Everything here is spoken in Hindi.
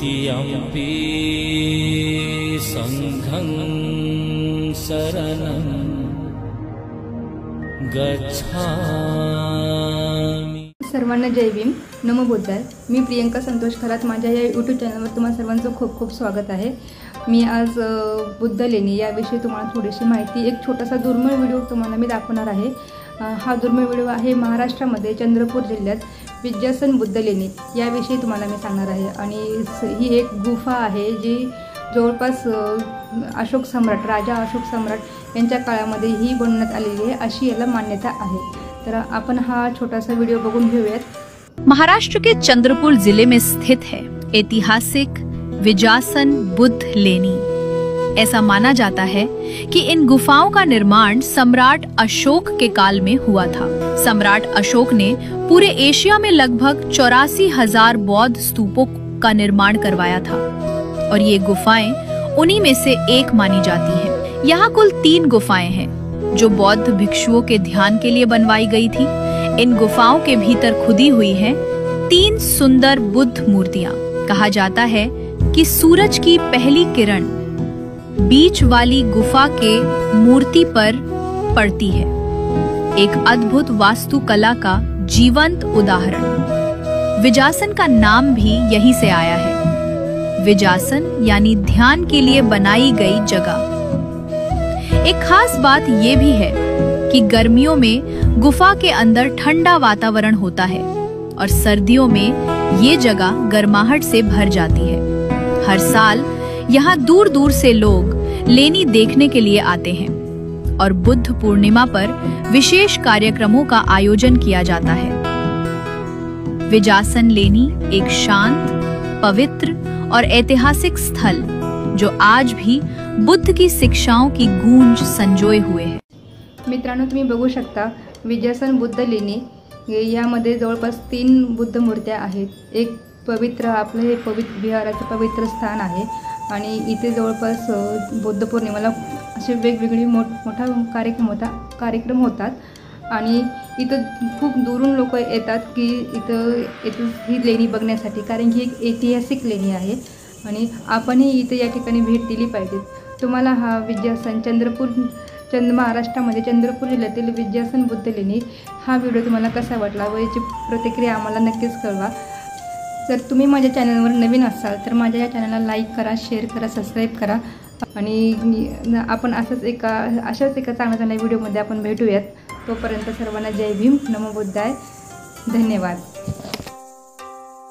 द्वितीयम्पि संघं शरणं गच्छामि। सर्वांना जय भीम, नमो बुद्धाय। मी प्रियंका संतोष खरात, माझ्या या यूट्यूब चॅनलवर तुम्हा सर्वांचं खूप खूप स्वागत आहे। मी आज बुद्ध लेणी याविषयी तुम्हाला थोडीशी माहिती, एक छोटासा दुर्मिळ व्हिडिओ तुम्हाला मी दाखवणार आहे। हा दुर्मिळ व्हिडिओ आहे महाराष्ट्रामध्ये चंद्रपूर जिल्ह्यात विद्यासन बुद्ध लेणी याविषयी तुम्हाला मी सांगणार आहे। आणि ही एक गुफा आहे जी जवळपास अशोक सम्राट, राजा अशोक सम्राट यांच्या काळामध्ये ही बनवण्यात आलेली आहे अशी याला मान्यता आहे। तर आपण हा छोटासा वीडियो बघून घेऊयात। महाराष्ट्र के चंद्रपुर जिले में स्थित है ऐतिहासिक विजासन बुद्ध लेनी। ऐसा माना जाता है कि इन गुफाओं का निर्माण सम्राट अशोक के काल में हुआ था। सम्राट अशोक ने पूरे एशिया में लगभग 84,000 बौद्ध स्तूपों का निर्माण करवाया था और ये गुफाएं उन्हीं में से एक मानी जाती हैं। यहाँ कुल 3 गुफाएं हैं जो बौद्ध भिक्षुओं के ध्यान के लिए बनवाई गई थी। इन गुफाओं के भीतर खुदी हुई हैं 3 सुंदर बुद्ध मूर्तियां। कहा जाता है कि सूरज की पहली किरण बीच वाली गुफा के मूर्ति पर पड़ती है, एक अद्भुत वास्तुकला का जीवंत उदाहरण। विजासन का नाम भी यहीं से आया है। विजासन यानी ध्यान के लिए बनाई गई जगह। एक खास बात ये भी है कि गर्मियों में गुफा के अंदर ठंडा वातावरण होता है और सर्दियों में ये जगह गर्माहट से भर जाती है। हर साल यहाँ दूर दूर से लोग लेनी देखने के लिए आते हैं और बुद्ध पूर्णिमा पर विशेष कार्यक्रमों का आयोजन किया जाता है। विजासन लेनी एक शांत, पवित्र और ऐतिहासिक स्थल जो आज भी बुद्ध की शिक्षाओं की गूंज संजोए हुए है। मित्रांनो, तुम्ही बघू शकता विजासन बुद्ध लेणी यामध्ये जवळपास 3 बुद्ध मूर्त्या आहेत। एक पवित्र आपलं हे पवित्र विहाराचं पवित्र स्थान आहे आणि इथे जवळपास बुद्ध पौर्णिमेला असे वेगवेगळे मोठा कार्यक्रम होतात आणि इथं खूप दूरून लोक येतात की इथं ही लेणी बघण्यासाठी, कारण की एक ऐतिहासिक लेणी आहे आणि आपणही इथे या ठिकाणी भेट दिली पाहिजे। तुम्हाला हा विद्यासन महाराष्ट्रामध्ये चंद्रपूर जिल्ह्यातील विद्यासन बुद्ध लेणी हा व्हिडिओ तुम्हाला कसा वाटला व याची प्रतिक्रिया आम्हाला नक्कीच कळवा। जर तुम्ही माझ्या चॅनलवर नवीन असाल तर माझ्या या चॅनलला लाईक करा, शेअर करा, सबस्क्राईब करा आणि आपण अशाच एका चांगल्या व्हिडिओमध्ये आपण भेटूयात। तोपर्यंत सर्वांना जय भीम, नमो बुद्धाय, धन्यवाद।